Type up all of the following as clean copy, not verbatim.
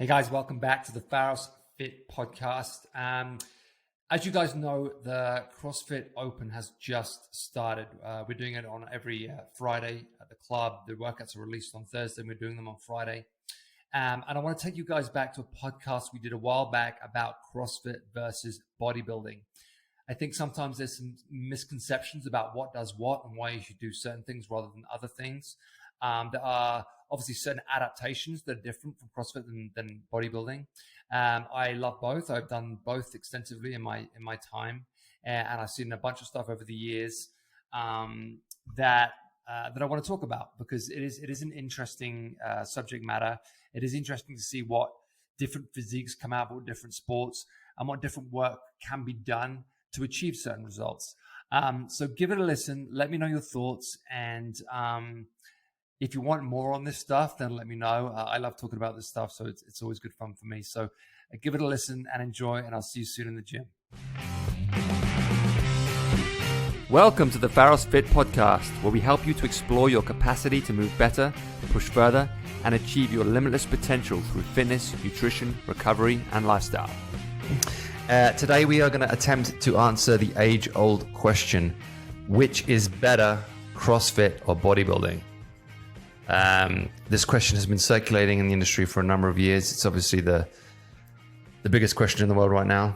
Hey guys, welcome back to the Pharos Fit podcast. As you guys know, the CrossFit Open has just started. We're doing it on every Friday at the club. The workouts are released on Thursday. We're doing them on Friday. And I want to take you guys back to a podcast we did a while back about CrossFit versus bodybuilding. I think sometimes there's some misconceptions about what does what and why you should do certain things rather than other things. There are obviously certain adaptations that are different from CrossFit than bodybuilding. I love both. I've done both extensively in my time, and I've seen a bunch of stuff over the years that I want to talk about because it is an interesting subject matter. It is interesting to see what different physiques come out with different sports and what different work can be done to achieve certain results. So give it a listen. Let me know your thoughts, and if you want more on this stuff, then let me know. I love talking about this stuff, so it's always good fun for me. So give it a listen and enjoy, and I'll see you soon in the gym. Welcome to the Pharos Fit podcast, where we help you to explore your capacity to move better, push further, and achieve your limitless potential through fitness, nutrition, recovery, and lifestyle. Today we are going to attempt to answer the age-old question, which is better, CrossFit or bodybuilding? This question has been circulating in the industry for a number of years. It's obviously the biggest question in the world right now.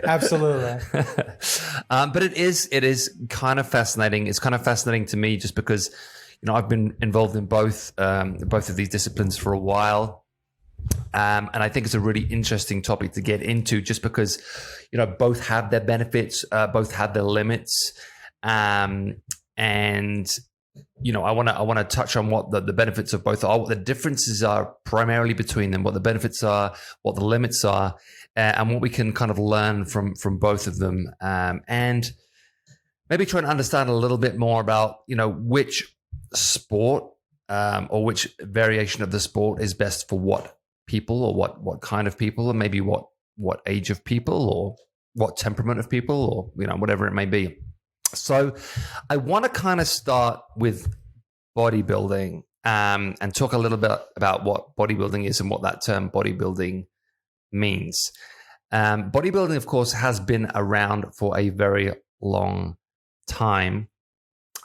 Absolutely. But it is kind of fascinating. It's kind of fascinating to me just because, I've been involved in both of these disciplines for a while. And I think it's a really interesting topic to get into just because, both have their benefits, both have their limits. And I want to touch on what the benefits of both are, what the differences are primarily between them, what the benefits are, what the limits are, and what we can kind of learn from both of them, and maybe try and understand a little bit more about which sport or which variation of the sport is best for what people or what kind of people, or maybe what age of people or what temperament of people, or whatever it may be. So I want to kind of start with bodybuilding and talk a little bit about what bodybuilding is and what that term bodybuilding means. Bodybuilding, of course, has been around for a very long time,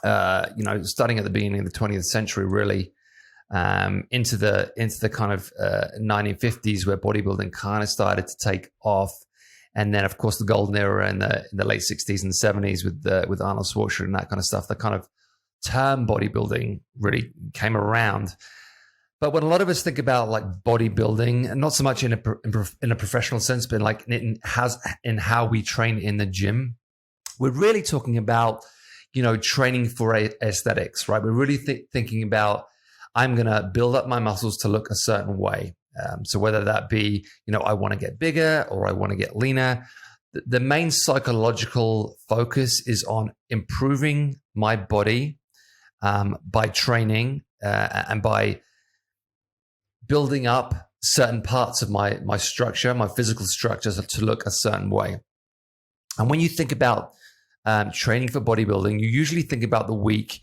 starting at the beginning of the 20th century, really, into the kind of 1950s, where bodybuilding kind of started to take off. And then, of course, the golden era in the late 60s and 70s with Arnold Schwarzenegger and that kind of stuff. The kind of term bodybuilding really came around. But when a lot of us think about like bodybuilding, and not so much in a professional sense, but like in how we train in the gym, we're really talking about training for aesthetics, right? We're really thinking about, I'm going to build up my muscles to look a certain way. So whether that be, I want to get bigger or I want to get leaner, the main psychological focus is on improving my body by training and by building up certain parts of my structure, my physical structures to look a certain way. And when you think about training for bodybuilding, you usually think about the week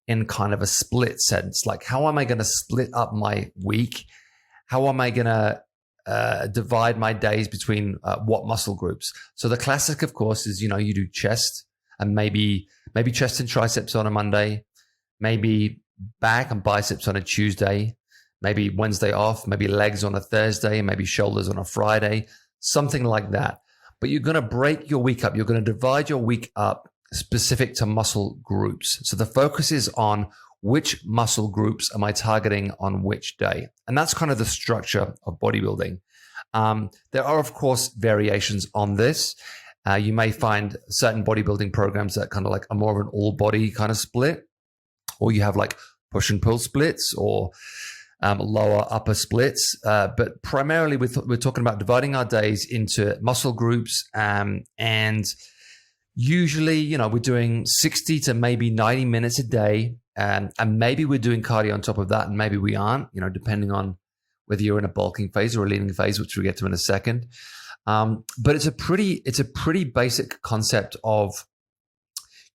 in kind of a split sense. Like, how am I going to split up my week? How am I going to divide my days between what muscle groups? So the classic, of course, is, you do chest and maybe chest and triceps on a Monday, maybe back and biceps on a Tuesday, maybe Wednesday off, maybe legs on a Thursday, maybe shoulders on a Friday, something like that. But you're going to break your week up. You're going to divide your week up specific to muscle groups. So the focus is on which muscle groups am I targeting on which day? And that's kind of the structure of bodybuilding. There are, of course, variations on this. You may find certain bodybuilding programs that kind of like are more of an all body kind of split, or you have like push and pull splits or lower upper splits. But primarily we're talking about dividing our days into muscle groups. And usually, we're doing 60 to maybe 90 minutes a day. And maybe we're doing cardio on top of that, and maybe we aren't, depending on whether you're in a bulking phase or a leaning phase, which we'll get to in a second. But it's a pretty basic concept of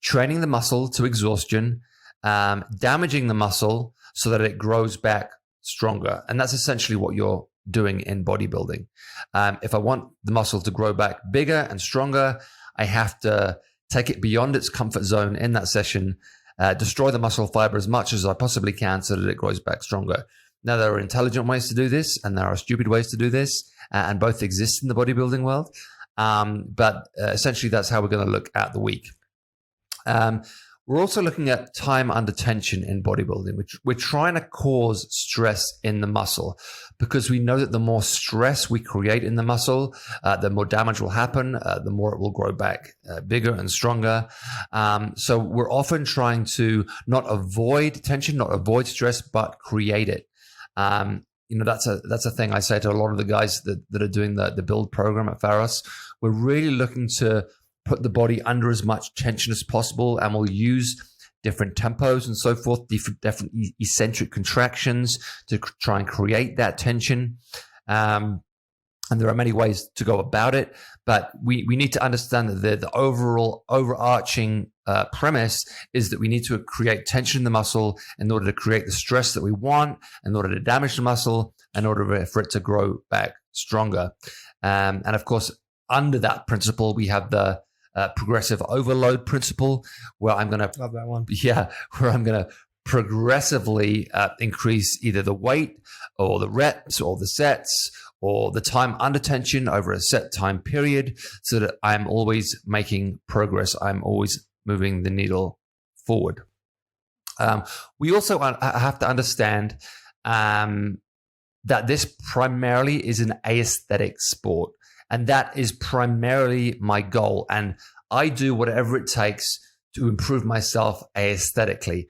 training the muscle to exhaustion, damaging the muscle so that it grows back stronger. And that's essentially what you're doing in bodybuilding. If I want the muscle to grow back bigger and stronger, I have to take it beyond its comfort zone in that session, destroy the muscle fiber as much as I possibly can so that it grows back stronger. Now, there are intelligent ways to do this and there are stupid ways to do this, and both exist in the bodybuilding world. But essentially, that's how we're going to look at the week. We're also looking at time under tension in bodybuilding, which we're trying to cause stress in the muscle, because we know that the more stress we create in the muscle, the more damage will happen, the more it will grow back bigger and stronger. So we're often trying to not avoid tension, not avoid stress, but create it. That's a thing I say to a lot of the guys that are doing the build program at Pharos. We're really looking to put the body under as much tension as possible, and we'll use different tempos and so forth, different eccentric contractions to try and create that tension. And there are many ways to go about it, but we need to understand that the overall overarching premise is that we need to create tension in the muscle in order to create the stress that we want, in order to damage the muscle, in order for it to grow back stronger. And of course, under that principle, we have the progressive overload principle, where I'm going to love that one. Yeah, where I'm going to progressively increase either the weight or the reps or the sets or the time under tension over a set time period, so that I'm always making progress. I'm always moving the needle forward. We also have to understand that this primarily is an aesthetic sport. And that is primarily my goal. And I do whatever it takes to improve myself aesthetically.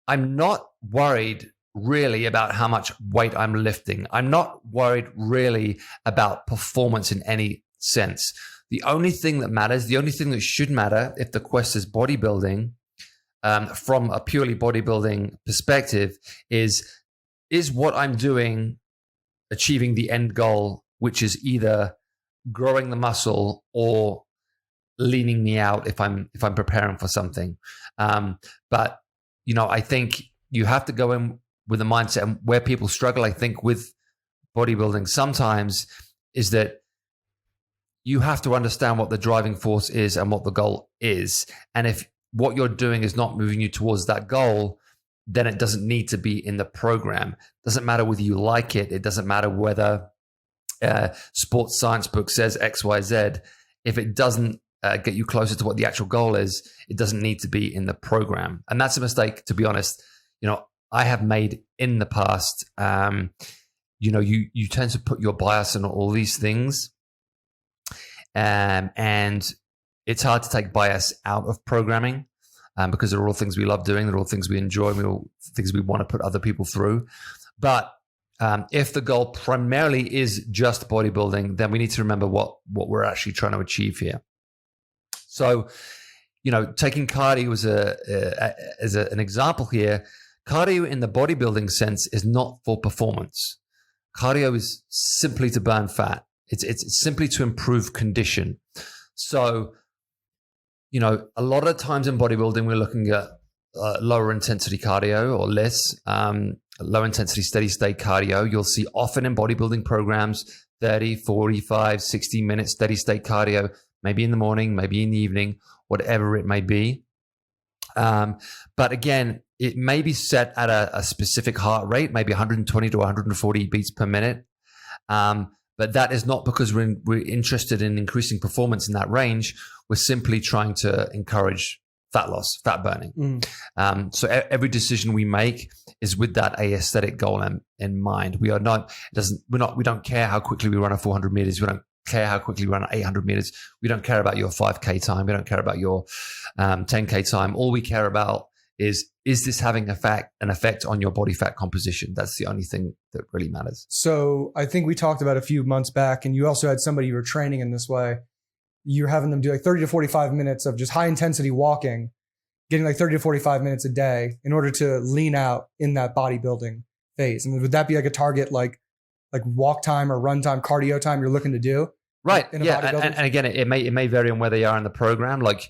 I'm not worried really about how much weight I'm lifting. I'm not worried really about performance in any sense. The only thing that matters, the only thing that should matter if the quest is bodybuilding, from a purely bodybuilding perspective, is what I'm doing achieving the end goal, which is either growing the muscle or leaning me out if I'm preparing for something. But I think you have to go in with a mindset, and where people struggle, I think, with bodybuilding sometimes is that you have to understand what the driving force is and what the goal is. And if what you're doing is not moving you towards that goal, then it doesn't need to be in the program. It doesn't matter whether you like it. It doesn't matter whether sports science book says X, Y, Z. If it doesn't get you closer to what the actual goal is, it doesn't need to be in the program. And that's a mistake, to be honest, I have made in the past. You tend to put your bias on all these things, and it's hard to take bias out of programming, because they're all things we love doing, they're all things we enjoy, they're all things we want to put other people through. But if the goal primarily is just bodybuilding, then we need to remember what we're actually trying to achieve here. So, taking cardio as an example here, cardio in the bodybuilding sense is not for performance. Cardio is simply to burn fat. It's simply to improve condition. So, a lot of times in bodybuilding, we're looking at lower intensity cardio or less. Low intensity steady state cardio. You'll see often in bodybuilding programs 30, 45, 60 minute steady state cardio, maybe in the morning, maybe in the evening, whatever it may be. But again, it may be set at a specific heart rate, maybe 120 to 140 beats per minute. But that is not because we're interested in increasing performance in that range. We're simply trying to encourage fat loss, fat burning. So every decision we make is with that aesthetic goal in mind. We don't care how quickly we run a 400 meters. We don't care how quickly we run 800 meters. We don't care about your 5K time. We don't care about your 10K time. All we care about is this having an effect on your body fat composition? That's the only thing that really matters. So I think we talked about a few months back, and you also had somebody you were training in this way. You're having them do like 30 to 45 minutes of just high intensity walking, getting like 30 to 45 minutes a day in order to lean out in that bodybuilding phase. I mean, would that be like a target, like walk time or run time, cardio time you're looking to do? Right. Yeah. And again, it may vary on where they are in the program. Like,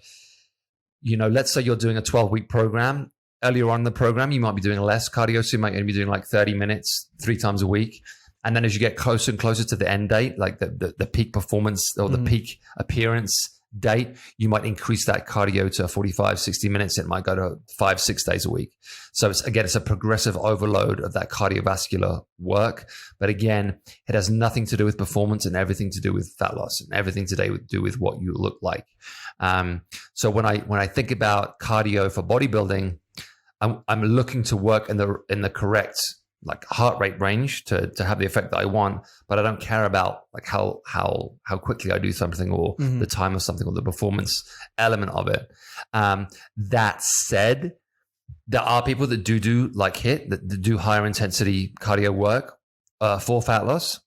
let's say you're doing a 12-week program. earlier on in the program, you might be doing less cardio. So you might only be doing like 30 minutes 3 times a week. And then as you get closer and closer to the end date, like the peak performance or the peak appearance date, you might increase that cardio to 45, 60 minutes. It might go to 5-6 days a week. So it's a progressive overload of that cardiovascular work. But again, it has nothing to do with performance and everything to do with fat loss and everything to do with what you look like. So when I think about cardio for bodybuilding, I'm looking to work in the correct like heart rate range to have the effect that I want, but I don't care about like how quickly I do something or the time of something or the performance element of it. That said, there are people that do like HIIT, that do higher intensity cardio work for fat loss.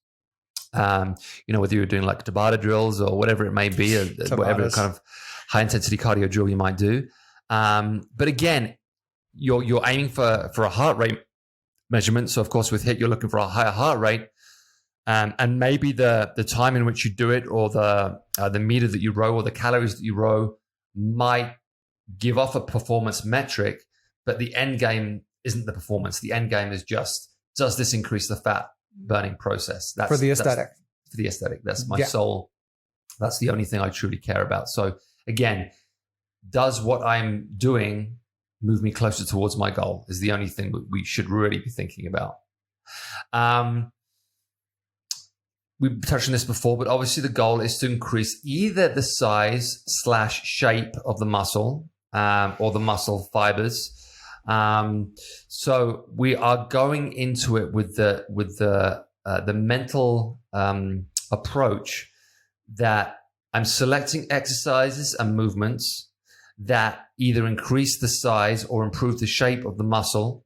Whether you're doing like Tabata drills or whatever it may be, or whatever kind of high intensity cardio drill you might do. But again, you're aiming for a heart rate measurement. So of course with HIIT, you're looking for a higher heart rate. And maybe the time in which you do it or the meter that you row or the calories that you row might give off a performance metric, but the end game isn't the performance. The end game is just, does this increase the fat burning process? For the aesthetic. For the aesthetic. That's my soul. That's the only thing I truly care about. So again, does what I'm doing move me closer towards my goal is the only thing that we should really be thinking about. We've touched on this before, but obviously the goal is to increase either the size / shape of the muscle or the muscle fibers. So we are going into it with the mental approach that I'm selecting exercises and movements that either increase the size or improve the shape of the muscle,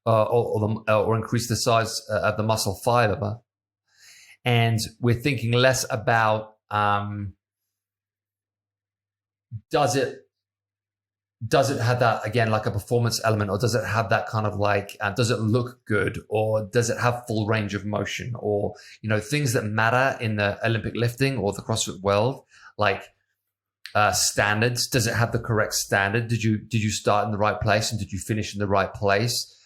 or increase the size of the muscle fiber. And we're thinking less about does it have that, again, like a performance element, or does it have that kind of like does it look good, or does it have full range of motion, or things that matter in the Olympic lifting or the CrossFit world, like standards. Does it have the correct standard? Did you start in the right place and did you finish in the right place?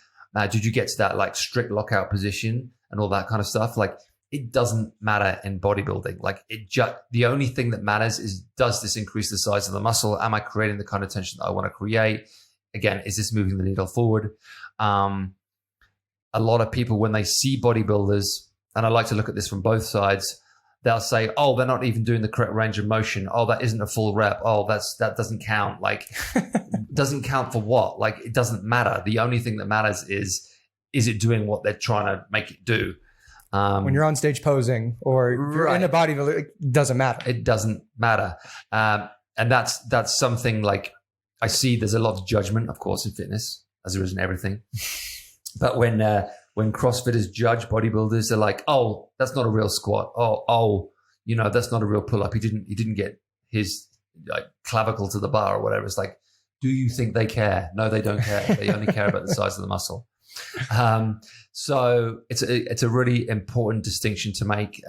Did you get to that like strict lockout position and all that kind of stuff? Like, it doesn't matter in bodybuilding. Like, the only thing that matters is, does this increase the size of the muscle? Am I creating the kind of tension that I want to create? Again, is this moving the needle forward? A lot of people, when they see bodybuilders, and I like to look at this from both sides, they'll say, oh, they're not even doing the correct range of motion. Oh, that isn't a full rep. Oh, that doesn't count. Like, doesn't count for what? Like, it doesn't matter. The only thing that matters is it doing what they're trying to make it do? When you're on stage posing or you're in a bodybuilder, it doesn't matter. It doesn't matter. And that's something like I see there's a lot of judgment, of course, in fitness, as there is in everything. But when CrossFitters judge bodybuilders, they're like, oh, that's not a real squat. Oh, that's not a real pull up. He didn't get his like clavicle to the bar or whatever. It's like, do you think they care? No, they don't care. They only care about the size of the muscle. So it's a really important distinction to make.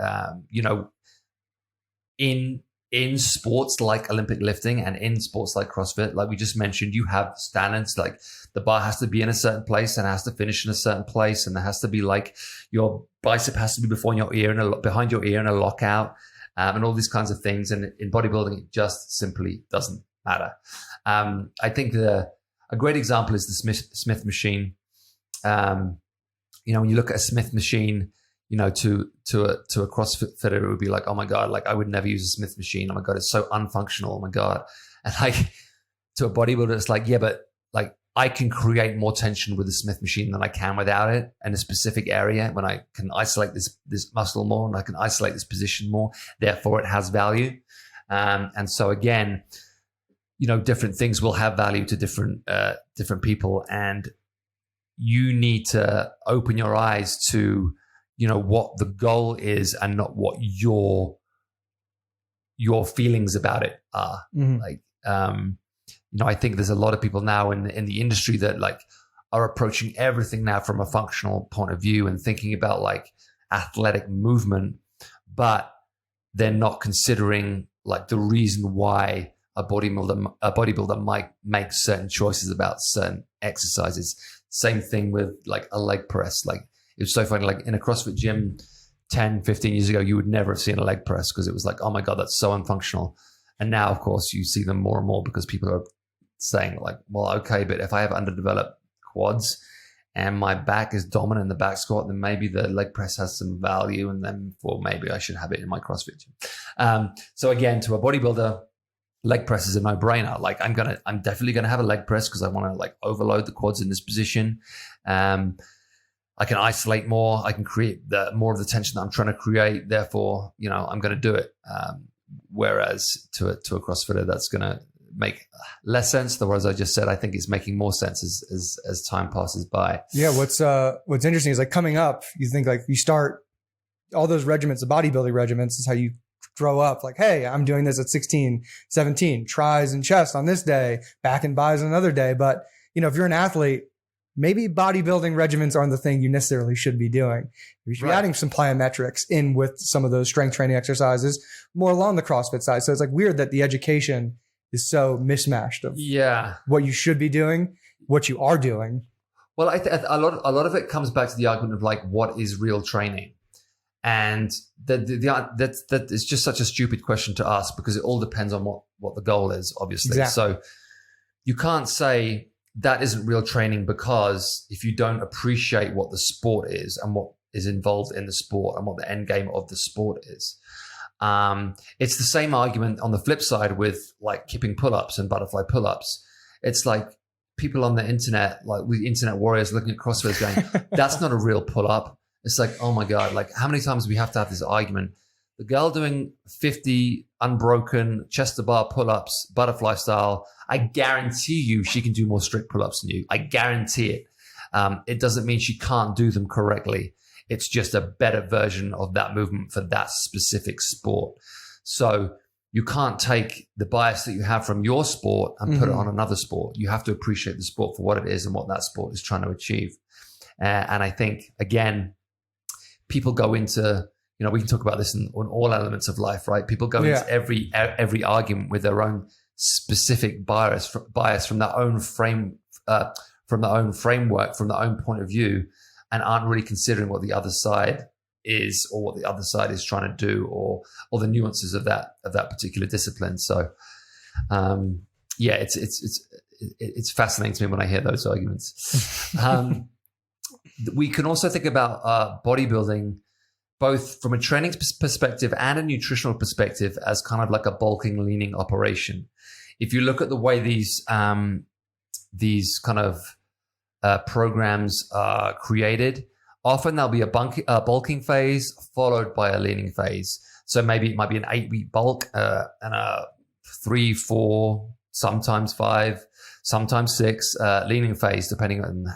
In sports like Olympic lifting and in sports like CrossFit, like we just mentioned, you have standards. Like, the bar has to be in a certain place and has to finish in a certain place, and there has to be like your bicep has to be behind your ear in a lockout, and all these kinds of things. And in bodybuilding, it just simply doesn't matter. I think a great example is the Smith machine. When you look at a Smith machine, to a CrossFit fitter, it would be like, oh my God, like I would never use a Smith machine. Oh my God, it's so unfunctional. Oh my God. And like, to a bodybuilder, it's like, yeah, but like I can create more tension with the Smith machine than I can without it in a specific area, when I can isolate this muscle more and I can isolate this position more. Therefore, it has value. And so again, different things will have value to different people, and you need to open your eyes to what the goal is and not what your feelings about it are. Mm-hmm. Like, I think there's a lot of people now in the industry that like are approaching everything now from a functional point of view and thinking about like athletic movement, but they're not considering like the reason why a bodybuilder might make certain choices about certain exercises. Same thing with like a leg press. Like it was so funny, like in a CrossFit gym 10, 15 years ago, you would never have seen a leg press because it was like, oh my God, that's so unfunctional. And now, of course, you see them more and more because people are saying like, well, okay, but if I have underdeveloped quads and my back is dominant in the back squat, then maybe the leg press has some value, and then maybe I should have it in my CrossFit gym. So again, to a bodybuilder, leg press is a no-brainer. Like I'm definitely gonna have a leg press because I want to like overload the quads in this position. I can isolate more. I can create more of the tension that I'm trying to create. Therefore, I'm going to do it. Whereas to a CrossFitter, that's going to make less sense. Whereas I just said, I think it's making more sense as time passes by. Yeah. What's interesting is like coming up, you think like you start all those regiments, the bodybuilding regiments is how you grow up. Like, hey, I'm doing this at 16, 17, tries and chest on this day, back and bis another day. But if you're an athlete, maybe bodybuilding regimens aren't the thing you necessarily should be doing. You should be adding some plyometrics in with some of those strength training exercises more along the CrossFit side. So it's like weird that the education is so mismatched of what you should be doing, what you are doing. Well, a lot of it comes back to the argument of like, what is real training? And that is just such a stupid question to ask because it all depends on what the goal is, obviously. Exactly. So you can't say that isn't real training because if you don't appreciate what the sport is and what is involved in the sport and what the end game of the sport is. It's the same argument on the flip side with like kipping pull-ups and butterfly pull-ups. It's like people on the internet, like we internet warriors looking at CrossFitters going, that's not a real pull-up. It's like, oh my God, like how many times do we have to have this argument? The girl doing 50 unbroken chest to bar pull-ups, butterfly style, I guarantee you she can do more strict pull-ups than you. I guarantee it. It doesn't mean she can't do them correctly. It's just a better version of that movement for that specific sport. So you can't take the bias that you have from your sport and put it on another sport. You have to appreciate the sport for what it is and what that sport is trying to achieve. And I think, again, people go into, we can talk about this on all elements of life, right? People go into every argument with their own specific bias from their own framework, from their own point of view, and aren't really considering what the other side is or what the other side is trying to do or the nuances of that particular discipline. So, it's fascinating to me when I hear those arguments. We can also think about bodybuilding, both from a training perspective and a nutritional perspective, as kind of like a bulking, leaning operation. If you look at the way these kind of programs are created, often there'll be a bulking phase followed by a leaning phase. So maybe it might be an 8-week bulk and a 3, 4, sometimes 5, sometimes 6 leaning phase, depending on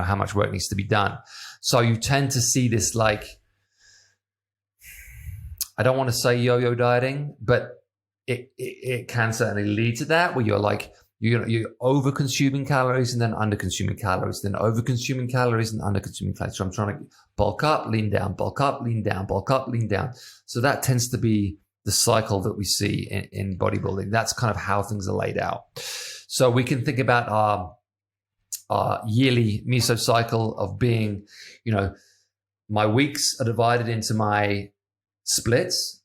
how much work needs to be done. So you tend to see this, like, I don't want to say yo-yo dieting, but it can certainly lead to that, where you're like, you're over consuming calories and then under consuming calories, then over consuming calories and under consuming calories. So I'm trying to bulk up, lean down, bulk up, lean down, bulk up, lean down. So that tends to be the cycle that we see in bodybuilding. That's kind of how things are laid out. So we can think about our yearly mesocycle of being, my weeks are divided into my splits,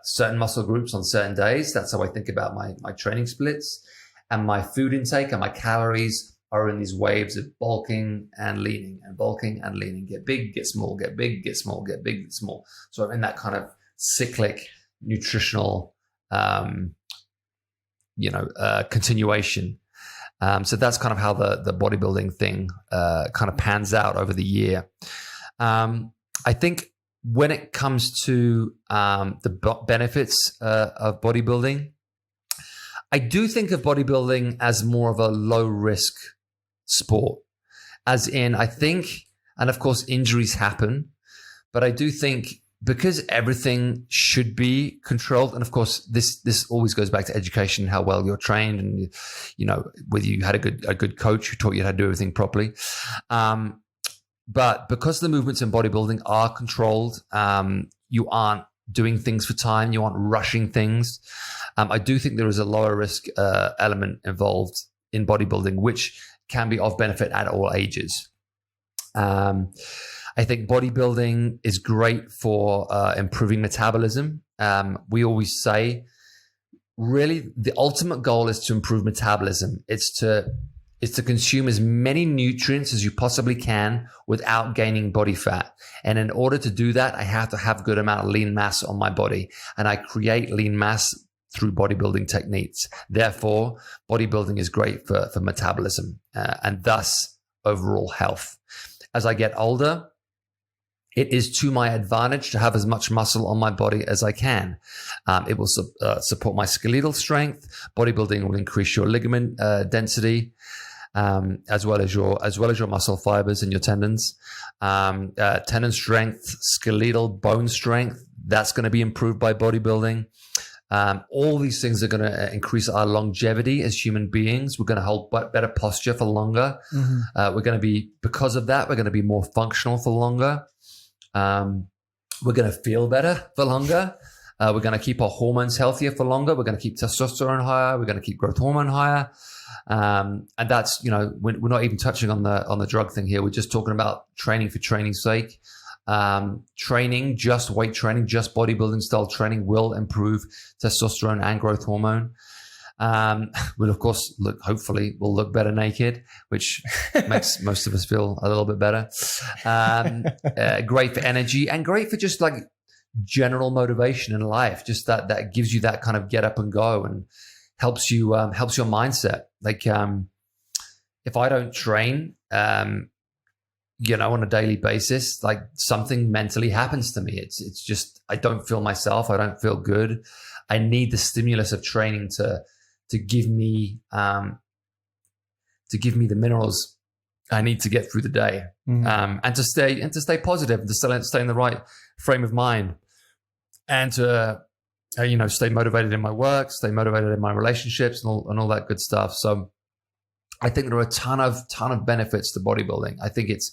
certain muscle groups on certain days. That's how I think about my training splits. And my food intake and my calories are in these waves of bulking and leaning and bulking and leaning. Get big, get small, get big, get small, get big, get small. So I'm in that kind of cyclic nutritional, continuation. So that's kind of how the bodybuilding thing kind of pans out over the year. I think when it comes to the benefits of bodybuilding, I do think of bodybuilding as more of a low risk sport, as in, I think, and of course injuries happen, but I do think because everything should be controlled, and of course this always goes back to education, how well you're trained, and whether you had a good coach who taught you how to do everything properly. But because the movements in bodybuilding are controlled, you aren't doing things for time. You aren't rushing things. I do think there is a lower risk element involved in bodybuilding, which can be of benefit at all ages. I think bodybuilding is great for improving metabolism. We always say, really, the ultimate goal is to improve metabolism. It's to consume as many nutrients as you possibly can without gaining body fat. And in order to do that, I have to have a good amount of lean mass on my body. And I create lean mass through bodybuilding techniques. Therefore, bodybuilding is great for metabolism and thus overall health. As I get older, it is to my advantage to have as much muscle on my body as I can. It will support my skeletal strength. Bodybuilding will increase your ligament density, as well as your muscle fibers and your tendons. Tendon strength, skeletal bone strength, that's going to be improved by bodybuilding. All these things are going to increase our longevity as human beings. We're going to hold better posture for longer. We're going to be, because of that, we're going to be more functional for longer. We're going to feel better for longer. We're going to keep our hormones healthier for longer. We're going to keep testosterone higher. We're going to keep growth hormone higher. And that's, we're not even touching on the drug thing here. We're just talking about training for training's sake. Training, just weight training, just bodybuilding style training will improve testosterone and growth hormone. We'll of course hopefully we'll look better naked, which makes most of us feel a little bit better. Great for energy and great for just like general motivation in life. Just that gives you that kind of get up and go and helps your mindset. Like, if I don't train, on a daily basis, like something mentally happens to me. It's just, I don't feel myself. I don't feel good. I need the stimulus of training to give me the minerals I need to get through the day, and to stay positive, and to stay in the right frame of mind, and to stay motivated in my work, stay motivated in my relationships, and all that good stuff. So I think there are a ton of benefits to bodybuilding. I think it's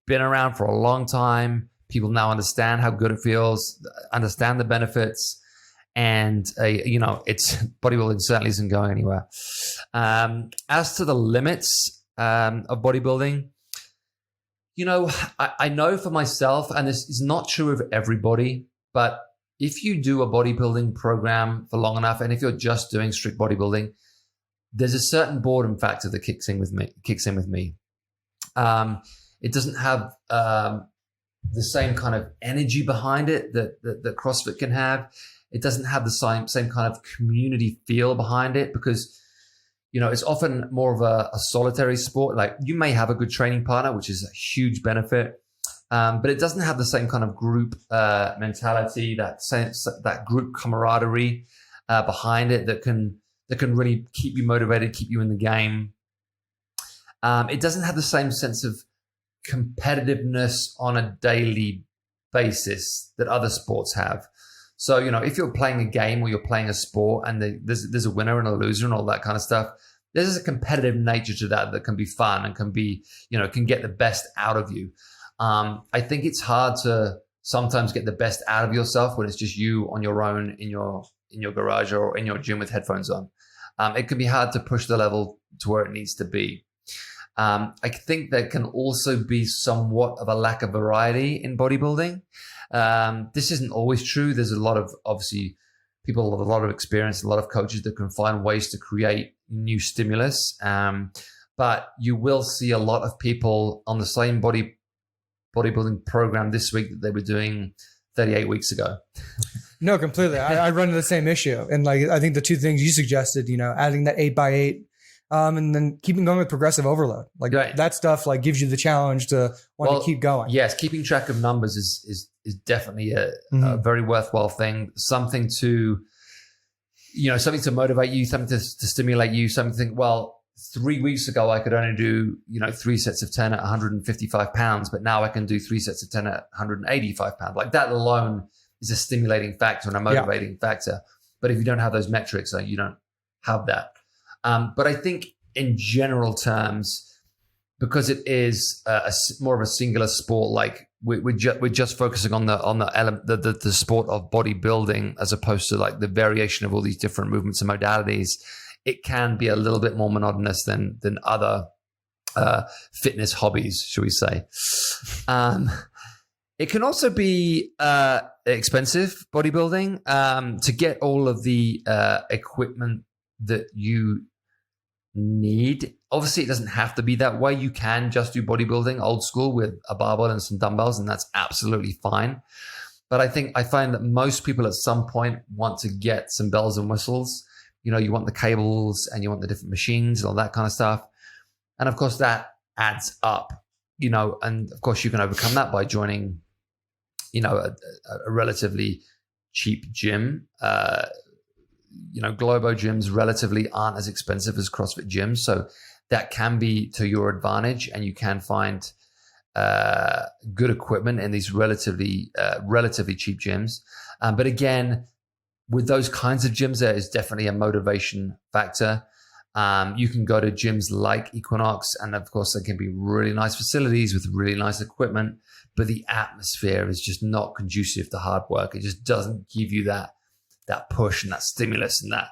been around for a long time. People now understand how good it feels, understand the benefits, and it's bodybuilding certainly isn't going anywhere. As to the limits of bodybuilding, I know for myself, and this is not true of everybody, but if you do a bodybuilding program for long enough, and if you're just doing strict bodybuilding, there's a certain boredom factor that kicks in with me. It doesn't have the same kind of energy behind it that CrossFit can have. It doesn't have the same kind of community feel behind it, because it's often more of a solitary sport. Like, you may have a good training partner, which is a huge benefit, but it doesn't have the same kind of group mentality, that group camaraderie behind it that can really keep you motivated, keep you in the game. It doesn't have the same sense of competitiveness on a daily basis that other sports have. So, if you're playing a game or you're playing a sport and there's a winner and a loser and all that kind of stuff, there's a competitive nature to that can be fun and can be, can get the best out of you. I think it's hard to sometimes get the best out of yourself when it's just you on your own in your garage or in your gym with headphones on. It can be hard to push the level to where it needs to be. I think there can also be somewhat of a lack of variety in bodybuilding. This isn't always true. There's a lot of, obviously, people with a lot of experience, a lot of coaches that can find ways to create new stimulus. But you will see a lot of people on the same bodybuilding program this week that they were doing 38 weeks ago. No, completely. I run into the same issue. And I think the two things you suggested, adding that 8x8, and then keeping going with progressive overload. Right. That stuff gives you the challenge to want to keep going. Yes. Keeping track of numbers is definitely a very worthwhile thing. Something to motivate you, something to stimulate you, something to think, well, 3 weeks ago, I could only do, 3 sets of 10 at 155 pounds, but now I can do 3 sets of 10 at 185 pounds. Like, that alone is a stimulating factor and a motivating factor. But if you don't have those metrics, you don't have that. But I think in general terms, because it is more of a singular sport like we're just focusing on the sport of bodybuilding as opposed to like the variation of all these different movements and modalities, it can be a little bit more monotonous than other fitness hobbies, shall we say. It can also be expensive, bodybuilding, to get all of the equipment that you need. Obviously, it doesn't have to be that way. You can just do bodybuilding old school with a barbell and some dumbbells, and that's absolutely fine. But I find that most people at some point want to get some bells and whistles. You know, you want the cables and you want the different machines and all that kind of stuff. And of course, that adds up, you know, and of course, you can overcome that by joining, you know, a relatively cheap gym. You know, Globo gyms relatively aren't as expensive as CrossFit gyms. So that can be to your advantage, and you can find good equipment in these relatively cheap gyms. But again, with those kinds of gyms, there is definitely a motivation factor. You can go to gyms like Equinox, and of course, there can be really nice facilities with really nice equipment, but the atmosphere is just not conducive to hard work. It just doesn't give you that push and that stimulus and that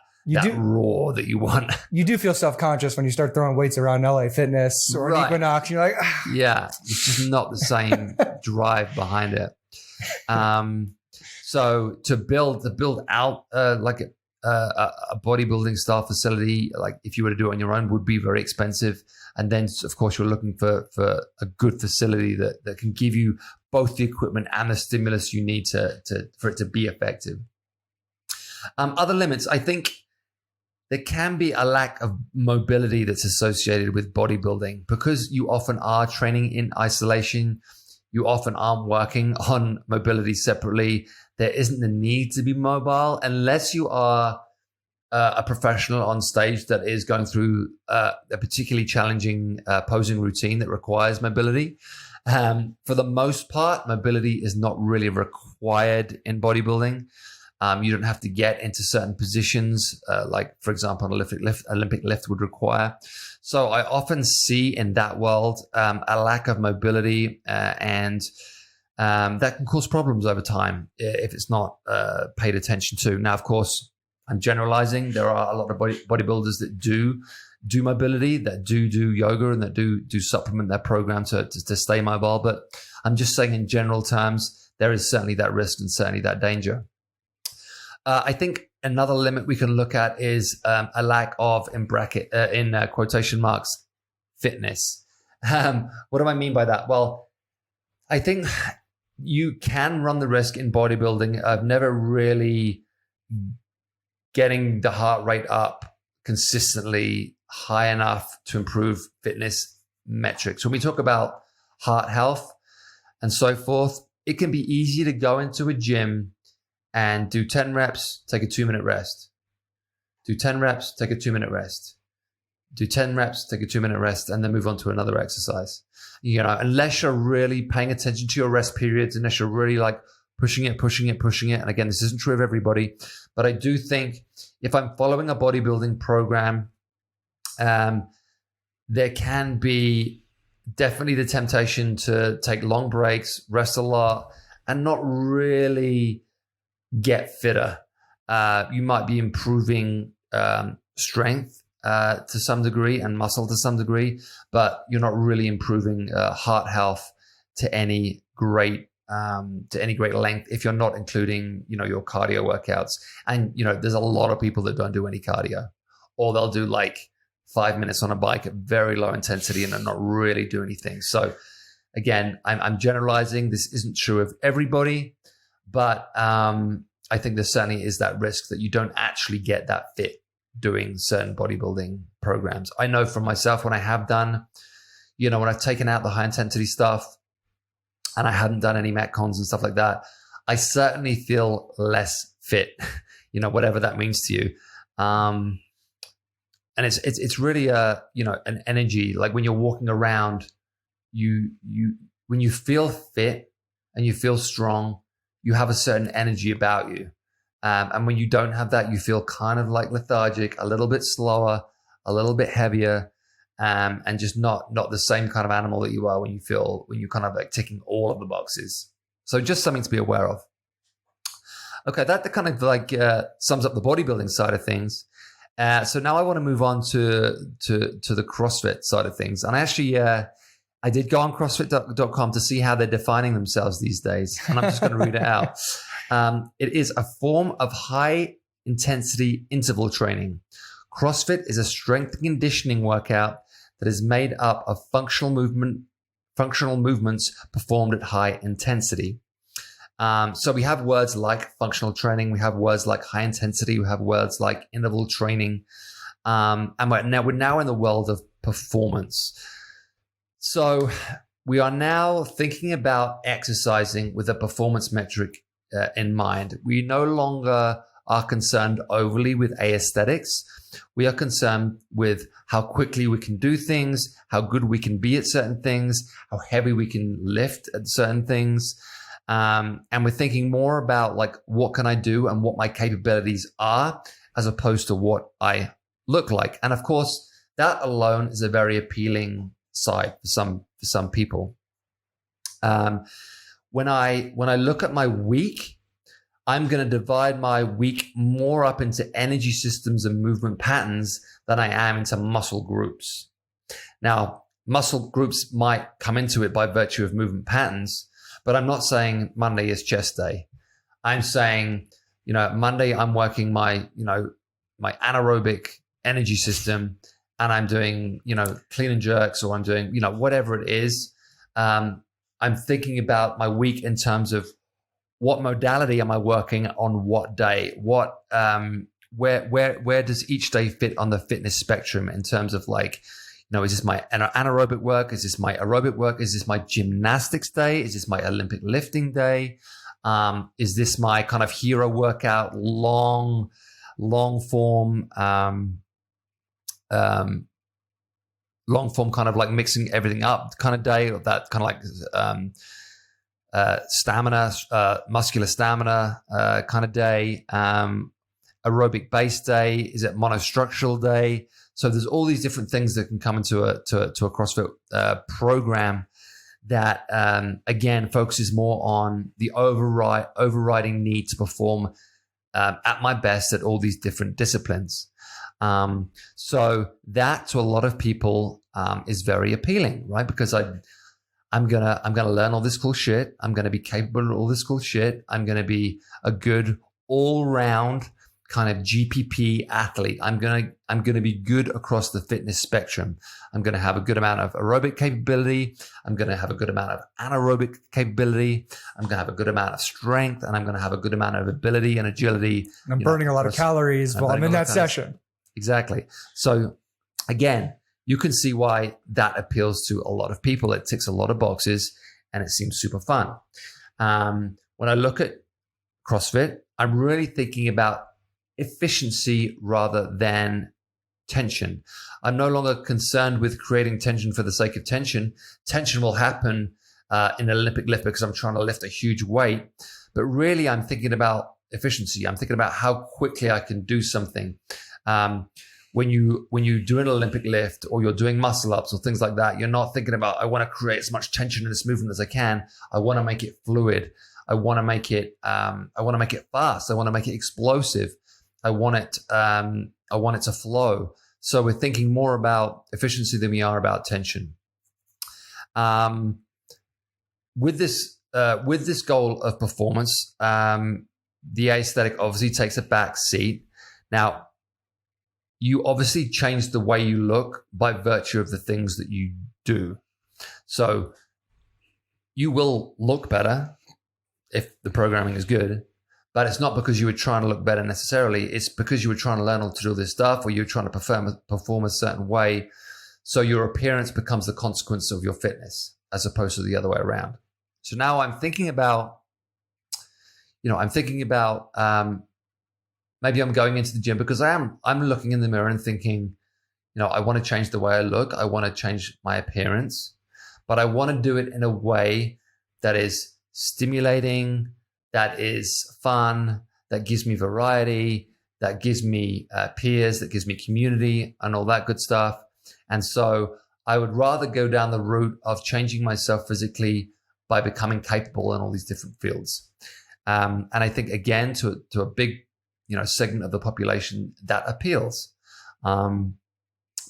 roar that you want. You do feel self-conscious when you start throwing weights around LA Fitness or an Equinox. You're like, yeah, it's just not the same drive behind it. So to build out like a bodybuilding style facility, like if you were to do it on your own, would be very expensive. And then of course you're looking for a good facility that can give you both the equipment and the stimulus you need for it to be effective. Other limits, I think there can be a lack of mobility that's associated with bodybuilding because you often are training in isolation. You often aren't working on mobility separately. There isn't the need to be mobile unless you are a professional on stage that is going through a particularly challenging posing routine that requires mobility. For the most part, mobility is not really required in bodybuilding. You don't have to get into certain positions, like, for example, an Olympic lift would require. So I often see in that world a lack of mobility, and that can cause problems over time if it's not paid attention to. Now, of course, I'm generalizing. There are a lot of bodybuilders that do mobility, that do yoga, and that do supplement their program to stay mobile. But I'm just saying in general terms, there is certainly that risk and certainly that danger. I think another limit we can look at is a lack of, in quotation marks, fitness. What do I mean by that? Well, I think you can run the risk in bodybuilding of never really getting the heart rate up consistently high enough to improve fitness metrics. When we talk about heart health and so forth, it can be easy to go into a gym and do 10 reps, take a 2-minute rest. Do 10 reps, take a 2-minute rest. Do 10 reps, take a 2-minute rest, and then move on to another exercise. You know, unless you're really paying attention to your rest periods, unless you're really like pushing it. And again, this isn't true of everybody, but I do think if I'm following a bodybuilding program, there can be definitely the temptation to take long breaks, rest a lot, and not really get fitter. You might be improving strength to some degree and muscle to some degree, but you're not really improving heart health to any great length if you're not including, you know, your cardio workouts. And, you know, there's a lot of people that don't do any cardio, or they'll do like 5 minutes on a bike at very low intensity and not really do anything. So again, I'm generalizing. This isn't true of everybody, but I think there certainly is that risk that you don't actually get that fit doing certain bodybuilding programs. I know from myself when I have done, you know, when I've taken out the high intensity stuff and I hadn't done any Metcons and stuff like that, I certainly feel less fit, you know, whatever that means to you. And it's really an energy. Like when you're walking around, when you feel fit and you feel strong, you have a certain energy about you. And when you don't have that, you feel kind of like lethargic, a little bit slower, a little bit heavier. and just not the same kind of animal that you are when you're kind of like ticking all of the boxes. So just something to be aware of. Okay, that kind of like sums up the bodybuilding side of things. So now I want to move on to the CrossFit side of things. And actually, I did go on CrossFit.com to see how they're defining themselves these days. And I'm just going to read it out. It is a form of high intensity interval training. CrossFit is a strength and conditioning workout that is made up of functional movements performed at high intensity. So we have words like functional training, we have words like high intensity, we have words like interval training, and we're now in the world of performance. So we are now thinking about exercising with a performance metric in mind. We no longer are concerned overly with aesthetics. We are concerned with how quickly we can do things, how good we can be at certain things, how heavy we can lift at certain things. And we're thinking more about like, what can I do and what my capabilities are, as opposed to what I look like. And of course, that alone is a very appealing side for some people. When I look at my week, I'm going to divide my week more up into energy systems and movement patterns than I am into muscle groups. Now, muscle groups might come into it by virtue of movement patterns, but I'm not saying Monday is chest day. I'm saying, Monday I'm working my anaerobic energy system, and I'm doing, clean and jerks, or I'm doing, whatever it is. I'm thinking about my week in terms of what modality am I working on what day? What where does each day fit on the fitness spectrum in terms of like, is this my anaerobic work? Is this my aerobic work? Is this my gymnastics day? Is this my Olympic lifting day? Is this my kind of hero workout, long form, kind of like mixing everything up kind of day, or that kind of like stamina, muscular stamina kind of day, aerobic base day? Is it monostructural day? So there's all these different things that can come into a CrossFit program that again focuses more on the overriding need to perform at my best at all these different disciplines. So that to a lot of people is very appealing, right? Because I'm gonna learn all this cool shit. I'm gonna be capable of all this cool shit. I'm gonna be a good all-round kind of GPP athlete. I'm gonna be good across the fitness spectrum. I'm gonna have a good amount of aerobic capability. I'm gonna have a good amount of anaerobic capability. I'm gonna have a good amount of strength, and I'm gonna have a good amount of ability and agility. And I'm burning a lot of calories while I'm in that session. Exactly. So again, you can see why that appeals to a lot of people. It ticks a lot of boxes, and it seems super fun. When I look at CrossFit, I'm really thinking about efficiency rather than tension. I'm no longer concerned with creating tension for the sake of tension. Tension will happen in an Olympic lift because I'm trying to lift a huge weight. But really, I'm thinking about efficiency. I'm thinking about how quickly I can do something. When you do an Olympic lift, or you're doing muscle ups or things like that, you're not thinking about, I want to create as much tension in this movement as I can. I want to make it fluid. I want to make it fast. I want to make it explosive. I want it to flow. So we're thinking more about efficiency than we are about tension. With this goal of performance, the aesthetic obviously takes a back seat. Now, you obviously change the way you look by virtue of the things that you do. So you will look better if the programming is good, but it's not because you were trying to look better necessarily. It's because you were trying to learn how to do this stuff, or you're trying to perform a certain way. So your appearance becomes the consequence of your fitness, as opposed to the other way around. So now I'm thinking about, maybe I'm going into the gym because I'm looking in the mirror and thinking, I want to change the way I look. I want to change my appearance, but I want to do it in a way that is stimulating, that is fun, that gives me variety, that gives me peers, that gives me community and all that good stuff. And so I would rather go down the route of changing myself physically by becoming capable in all these different fields. And I think, again, to a big, segment of the population, that appeals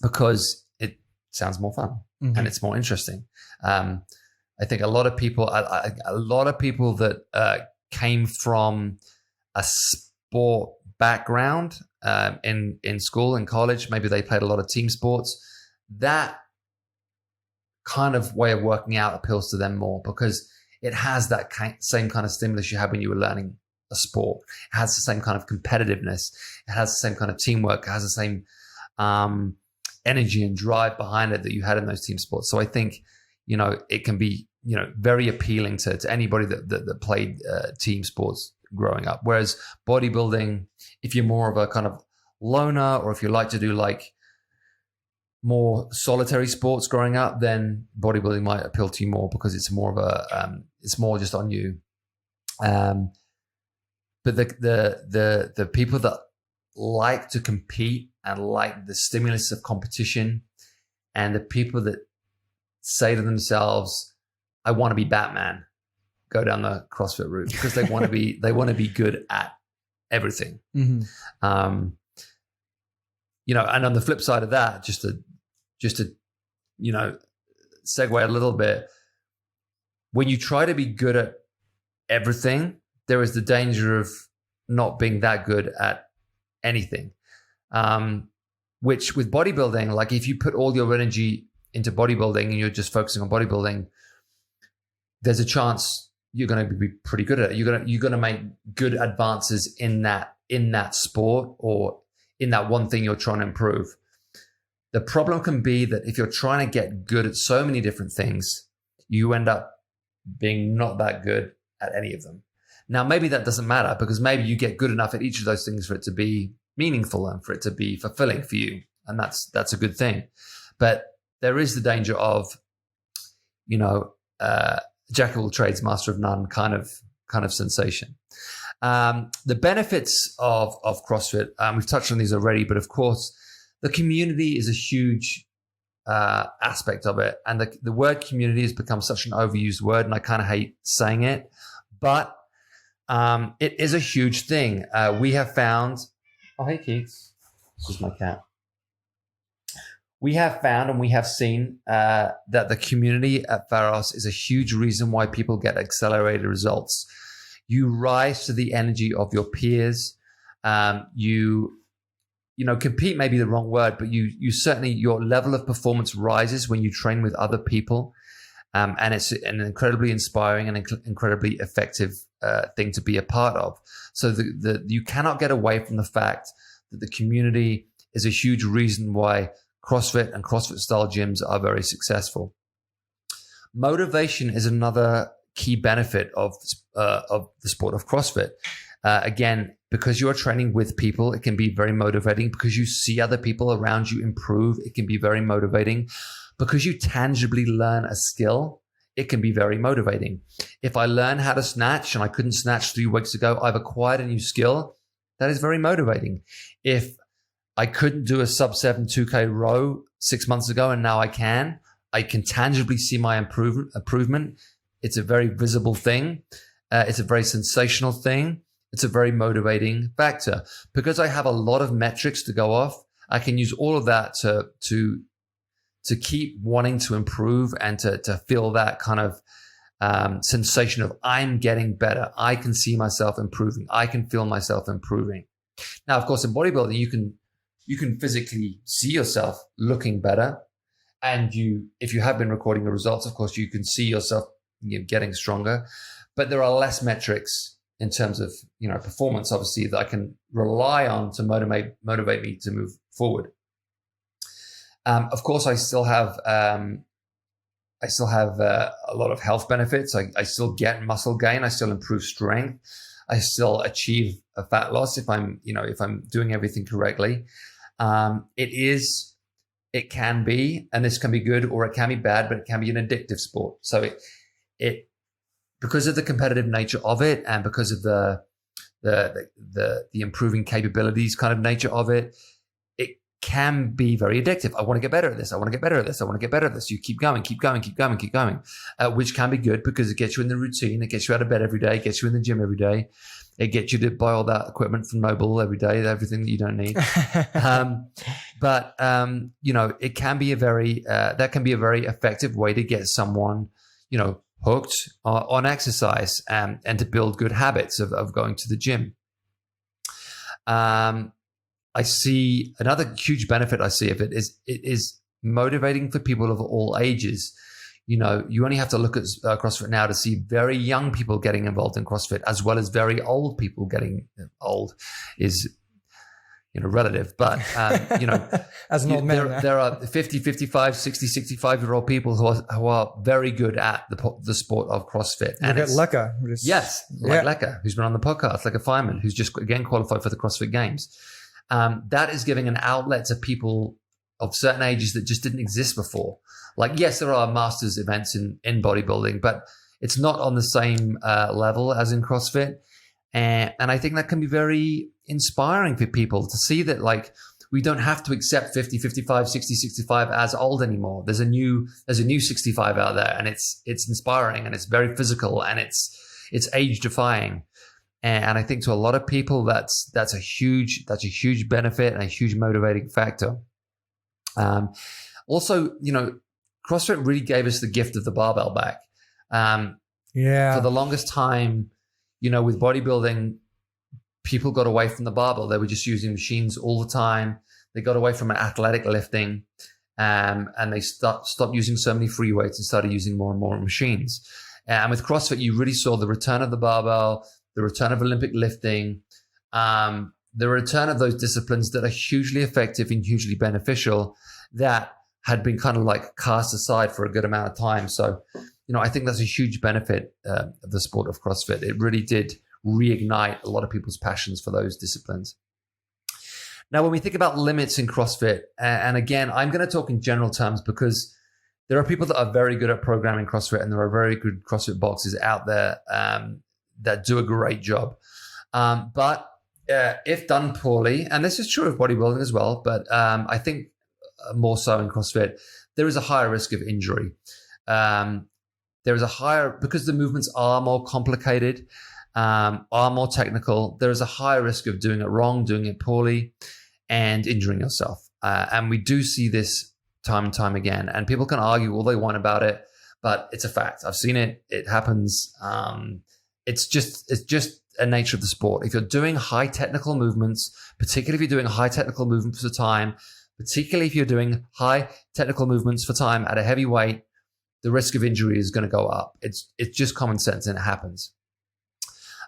because it sounds more fun and it's more interesting. I think a lot of people that came from a sport background in school and college, maybe they played a lot of team sports, that kind of way of working out appeals to them more because it has that same kind of stimulus you had when you were learning a sport. It has the same kind of competitiveness. It has the same kind of teamwork. It has the same energy and drive behind it that you had in those team sports. So I think, it can be, very appealing to anybody that played team sports growing up. Whereas bodybuilding, if you're more of a kind of loner, or if you like to do like more solitary sports growing up, then bodybuilding might appeal to you more because it's more of a, it's more just on you. But the people that like to compete and like the stimulus of competition, and the people that say to themselves, I want to be Batman, go down the CrossFit route because they want to be good at everything. And on the flip side of that, just to segue a little bit, when you try to be good at everything, there is the danger of not being that good at anything. Which with bodybuilding, like if you put all your energy into bodybuilding and you're just focusing on bodybuilding, there's a chance you're going to be pretty good at it. You're going to make good advances in that sport or in that one thing you're trying to improve. The problem can be that if you're trying to get good at so many different things, you end up being not that good at any of them. Now, maybe that doesn't matter because maybe you get good enough at each of those things for it to be meaningful and for it to be fulfilling for you. And that's a good thing. But there is the danger of, jack of all trades, master of none kind of sensation. The benefits of CrossFit, we've touched on these already, but of course, the community is a huge aspect of it. And the word community has become such an overused word, and I kind of hate saying it, but it is a huge thing. We have found, oh, hey, Keats, this is my cat. We have found and we have seen that the community at Pharos is a huge reason why people get accelerated results. You rise to the energy of your peers. Compete may be the wrong word, but you certainly, your level of performance rises when you train with other people. And it's an incredibly inspiring and incredibly effective thing to be a part of. So you cannot get away from the fact that the community is a huge reason why CrossFit and CrossFit style gyms are very successful. Motivation is another key benefit of the sport of CrossFit. Again, because you are training with people, it can be very motivating. Because you see other people around you improve, it can be very motivating. Because you tangibly learn a skill, it can be very motivating. If I learn how to snatch and I couldn't snatch 3 weeks ago, I've acquired a new skill. That is very motivating. If I couldn't do a sub 7 2K row 6 months ago and now I can tangibly see my improvement. It's a very visible thing. It's a very sensational thing. It's a very motivating factor. Because I have a lot of metrics to go off, I can use all of that to keep wanting to improve and to feel that kind of sensation of I'm getting better. I can see myself improving. I can feel myself improving. Now, of course, in bodybuilding, you can physically see yourself looking better. And if you have been recording the results, of course, you can see yourself getting stronger. But there are less metrics in terms of performance, obviously, that I can rely on to motivate me to move forward. Of course, I still have a lot of health benefits. I still get muscle gain. I still improve strength. I still achieve a fat loss if I'm doing everything correctly. It can be, and this can be good or it can be bad, but it can be an addictive sport. So it because of the competitive nature of it, and because of the improving capabilities kind of nature of it, it can be very addictive. I want to get better at this. I want to get better at this. I want to get better at this. You keep going, which can be good because it gets you in the routine. It gets you out of bed every day. It gets you in the gym every day. It gets you to buy all that equipment from Noble every day, everything that you don't need. But it can be that can be a very effective way to get someone, hooked on exercise and to build good habits of going to the gym. I see another huge benefit I see of it is motivating for people of all ages. You only have to look at CrossFit now to see very young people getting involved in CrossFit, as well as very old people getting old is, relative. But, as an old man, there are 50, 55, 60, 65-year-old people who are very good at the sport of CrossFit. And it's Lecca. Lecca, who's been on the podcast, Lecca Feynman, who's just, again, qualified for the CrossFit Games. That is giving an outlet to people of certain ages that just didn't exist before. Like, yes, there are masters events in bodybuilding, but it's not on the same level as in CrossFit. And I think that can be very inspiring for people to see that, like, we don't have to accept 50, 55, 60, 65 as old anymore. There's a new 65 out there, and it's inspiring, and it's very physical, and it's age defying. And I think to a lot of people, that's a huge benefit and a huge motivating factor. Also, CrossFit really gave us the gift of the barbell back. For the longest time, with bodybuilding, people got away from the barbell. They were just using machines all the time. They got away from athletic lifting, and they stopped using so many free weights and started using more and more machines. And with CrossFit, you really saw the return of the barbell, the return of Olympic lifting, the return of those disciplines that are hugely effective and hugely beneficial that had been kind of like cast aside for a good amount of time. So, I think that's a huge benefit of the sport of CrossFit. It really did reignite a lot of people's passions for those disciplines. Now, when we think about limits in CrossFit, and again, I'm going to talk in general terms because there are people that are very good at programming CrossFit, and there are very good CrossFit boxes out there that do a great job. But if done poorly, and this is true of bodybuilding as well, but I think more so in CrossFit, there is a higher risk of injury. There is a higher, because the movements are more complicated, are more technical, there is a higher risk of doing it wrong, doing it poorly, and injuring yourself. And we do see this time and time again. And people can argue all they want about it, but it's a fact. I've seen it. It happens. It's just a nature of the sport. If you're doing high technical movements, particularly if you're doing high technical movements for time, particularly if you're doing high technical movements for time at a heavy weight, the risk of injury is going to go up. It's just common sense, and it happens.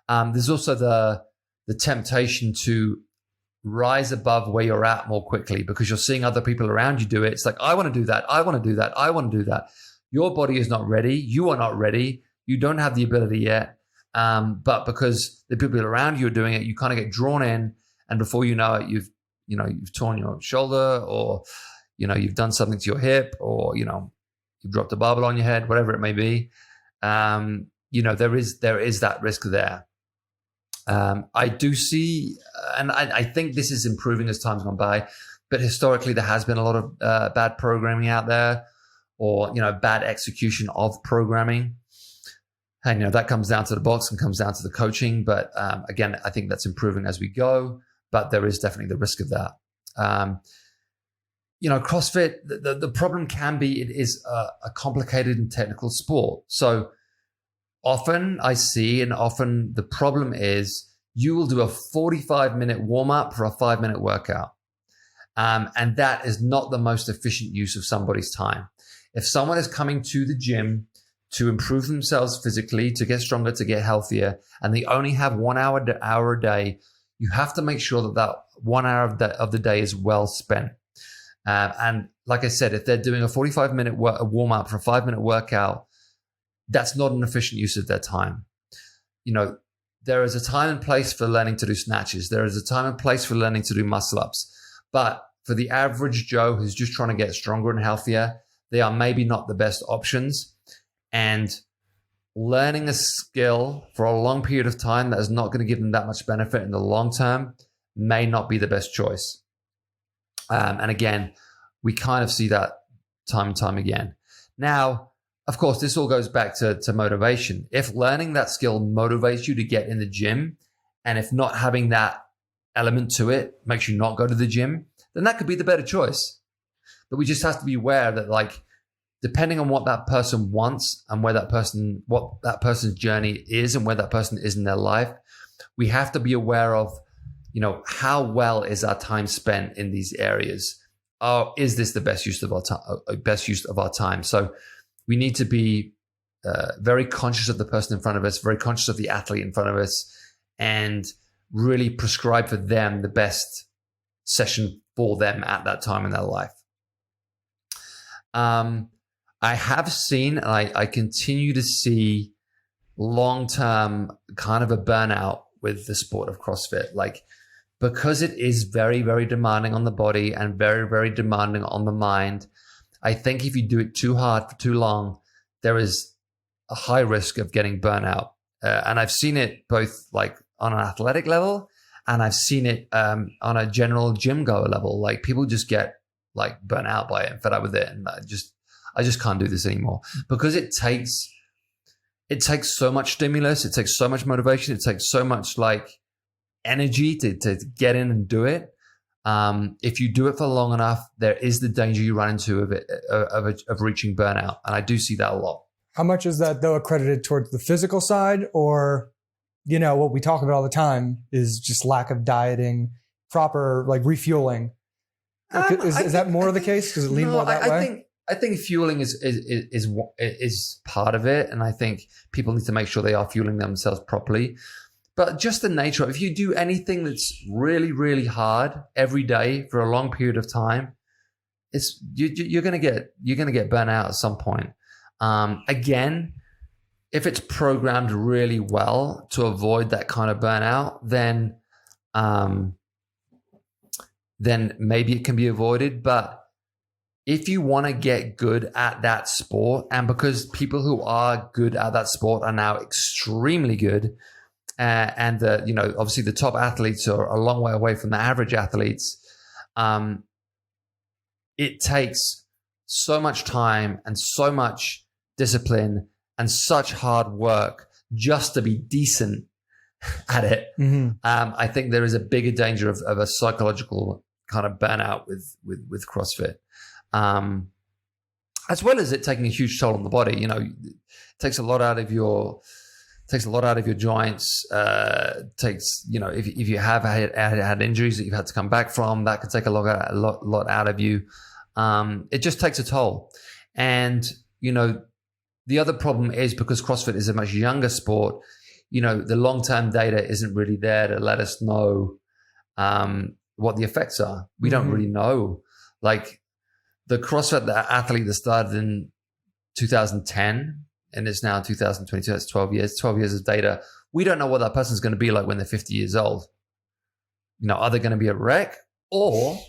There's also the temptation to rise above where you're at more quickly because you're seeing other people around you do it. It's like, I want to do that. I want to do that. I want to do that. Your body is not ready. You are not ready. You don't have the ability yet. But because the people around you are doing it, you kind of get drawn in, and before you know it, you've torn your shoulder, or you've done something to your hip, or you've dropped a barbell on your head, whatever it may be. There is that risk there. I do see, and I think this is improving as time's gone by, but historically there has been a lot of bad programming out there, or bad execution of programming. And that comes down to the box and comes down to the coaching. But again, I think that's improving as we go. But there is definitely the risk of that. CrossFit, the problem can be it is a complicated and technical sport. So often I see, and often the problem is, you will do a 45-minute warm-up for a 5-minute workout. And that is not the most efficient use of somebody's time. If someone is coming to the gym to improve themselves physically, to get stronger, to get healthier, and they only have 1 hour a day, you have to make sure that 1 hour of the day is well spent. And like I said, if they're doing a 45-minute warm-up for a 5-minute workout, that's not an efficient use of their time. There is a time and place for learning to do snatches. There is a time and place for learning to do muscle-ups. But for the average Joe who's just trying to get stronger and healthier, they are maybe not the best options. And learning a skill for a long period of time that is not going to give them that much benefit in the long term may not be the best choice. And again, we kind of see that time and time again. Now, of course, this all goes back to motivation. If learning that skill motivates you to get in the gym, and if not having that element to it makes you not go to the gym, then that could be the better choice. But we just have to be aware that, like, depending on what that person wants and what that person's journey is and where that person is in their life, we have to be aware of, you know, how well is our time spent in these areas? Is this the best use of our time? So we need to be very conscious of the person in front of us, very conscious of the athlete in front of us, and really prescribe for them the best session for them at that time in their life. I have seen, and I continue to see long-term kind of a burnout with the sport of CrossFit, like, because it is very, very demanding on the body and very, very demanding on the mind. I think if you do it too hard for too long, there is a high risk of getting burnout. And I've seen it both like on an athletic level, and I've seen it on a general gym goer level. Like, people just get like burnt out by it and fed up with it. And I just can't do this anymore, because it takes so much stimulus. It takes so much motivation. It takes so much like energy to get in and do it. If you do it for long enough, there is the danger you run into of reaching burnout. And I do see that a lot. How much is that, though, accredited towards the physical side, or, you know, what we talk about all the time is just lack of dieting, proper like refueling? Is that more of the case? Does it lean more that way? I think fueling is part of it, and I think people need to make sure they are fueling themselves properly. But just the nature of, if you do anything that's really, really hard every day for a long period of time, you're gonna get burnt out at some point. Again, if it's programmed really well to avoid that kind of burnout, then maybe it can be avoided. But if you want to get good at that sport, and because people who are good at that sport are now extremely good, and obviously the top athletes are a long way away from the average athletes, it takes so much time and so much discipline and such hard work just to be decent at it. Mm-hmm. I think there is a bigger danger of a psychological kind of burnout with CrossFit, as well as it taking a huge toll on the body. You know, it takes a lot out of your joints. Takes, you know, if you have had injuries that you've had to come back from, that could take a lot out of you. It just takes a toll. And, you know, the other problem is, because CrossFit is a much younger sport, you know, the long-term data isn't really there to let us know what the effects are. We don't really know. Like, the CrossFit athlete that started in 2010 and it's now 2022, that's 12 years of data. We don't know what that person's going to be like when they're 50 years old. You know, are they going to be a wreck, or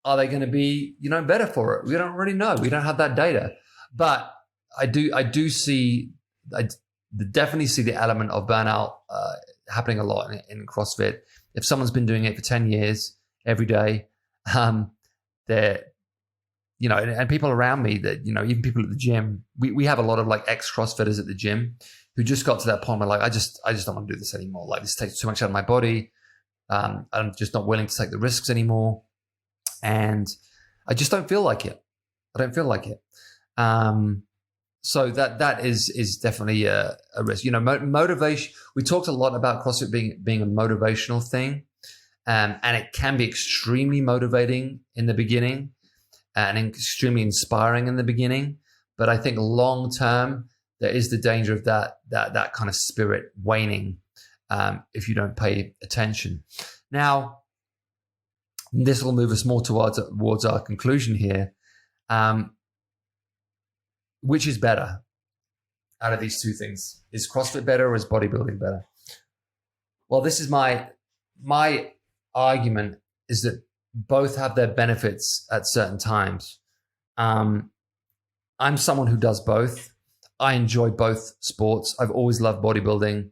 are they going to be, you know, better for it? We don't really know. We don't have that data. But I definitely see the element of burnout happening a lot in CrossFit. If someone's been doing it for 10 years every day, they're, you know, and people around me that, you know, even people at the gym, we have a lot of like ex-CrossFitters at the gym who just got to that point where like, I just don't want to do this anymore. Like, this takes too much out of my body. I'm just not willing to take the risks anymore. And I just don't feel like it. I don't feel like it. So that is definitely a risk. You know, motivation. We talked a lot about CrossFit being a motivational thing, and it can be extremely motivating in the beginning and extremely inspiring in the beginning. But I think long term, there is the danger of that kind of spirit waning if you don't pay attention. Now, this will move us more towards our conclusion here. Which is better out of these two things? Is CrossFit better, or is bodybuilding better? Well, this is my argument, is that both have their benefits at certain times. I'm someone who does both. I enjoy both sports. I've always loved bodybuilding.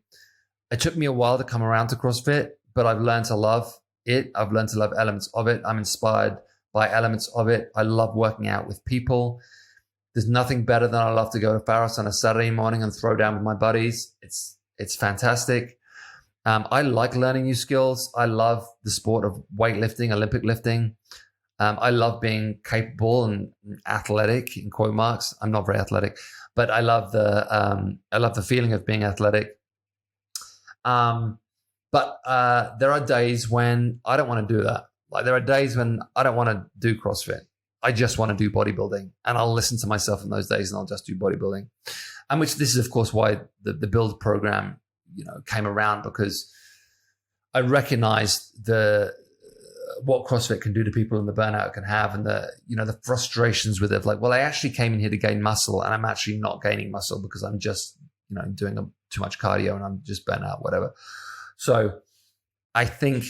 It took me a while to come around to CrossFit, but I've learned to love it. I've learned to love elements of it. I'm inspired by elements of it. I love working out with people. There's nothing better than I love to go to Pharos on a Saturday morning and throw down with my buddies. It's fantastic. I like learning new skills. I love the sport of weightlifting, Olympic lifting. I love being capable and athletic, in quote marks. I'm not very athletic, but I love the feeling of being athletic. But there are days when I don't want to do that. Like there are days when I don't want to do CrossFit. I just want to do bodybuilding, and I'll listen to myself in those days, and I'll just do bodybuilding. And which this is, of course, why the Build program, came around, because I recognized what CrossFit can do to people and the burnout it can have, and the frustrations with it. Like, well, I actually came in here to gain muscle, and I'm actually not gaining muscle because I'm just doing too much cardio and I'm just burnt out, whatever. So I think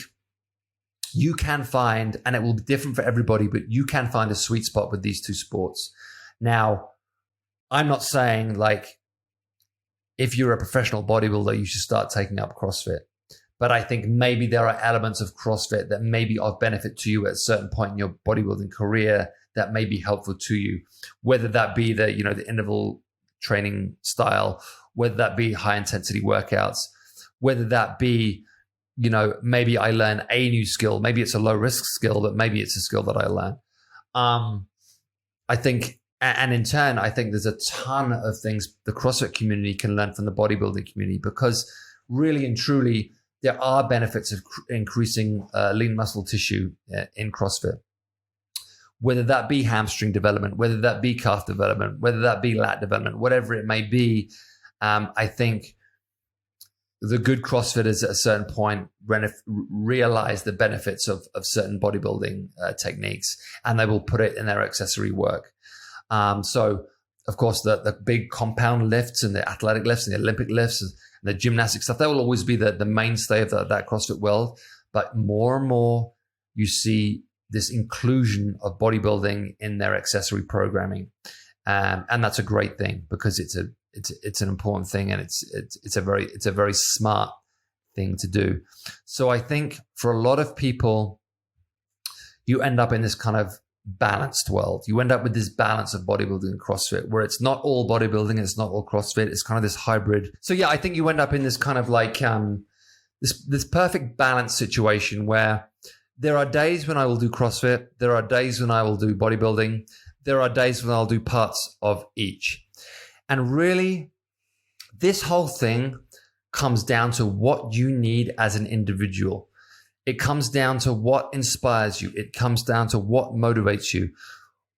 you can find, and it will be different for everybody, but you can find a sweet spot with these two sports. Now, I'm not saying like if you're a professional bodybuilder, you should start taking up CrossFit. But I think maybe there are elements of CrossFit that may be of benefit to you at a certain point in your bodybuilding career that may be helpful to you, whether that be the interval training style, whether that be high intensity workouts, whether that be maybe I learn a new skill. Maybe it's a low risk skill, but maybe it's a skill that I learn. I think, and in turn, I think there's a ton of things the CrossFit community can learn from the bodybuilding community, because really and truly, there are benefits of increasing lean muscle tissue in CrossFit. Whether that be hamstring development, whether that be calf development, whether that be lat development, whatever it may be, I think the good CrossFitters at a certain point realize the benefits of certain bodybuilding techniques, and they will put it in their accessory work. So, of course, the big compound lifts and the athletic lifts and the Olympic lifts and the gymnastic stuff, that will always be the mainstay of that CrossFit world. But more and more, you see this inclusion of bodybuilding in their accessory programming, and that's a great thing, because it's an important thing, and it's a very smart thing to do. So I think for a lot of people, you end up in this kind of balanced world. You end up with this balance of bodybuilding and CrossFit, where it's not all bodybuilding and it's not all CrossFit. It's kind of this hybrid. So yeah, I think you end up in this kind of like this perfect balance situation where there are days when I will do CrossFit. There are days when I will do bodybuilding. There are days when I'll do parts of each. And really, this whole thing comes down to what you need as an individual. It comes down to what inspires you. It comes down to what motivates you.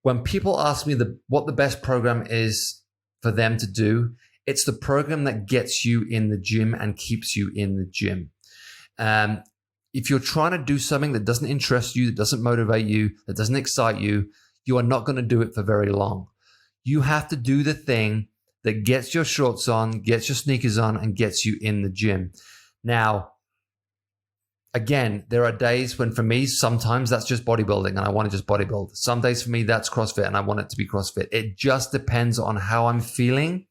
When people ask me what the best program is for them to do, it's the program that gets you in the gym and keeps you in the gym. If you're trying to do something that doesn't interest you, that doesn't motivate you, that doesn't excite you, you are not going to do it for very long. You have to do the thing that gets your shorts on, gets your sneakers on, and gets you in the gym. Now, again, there are days when for me, sometimes that's just bodybuilding and I want to just bodybuild. Some days for me, that's CrossFit and I want it to be CrossFit. It just depends on how I'm feeling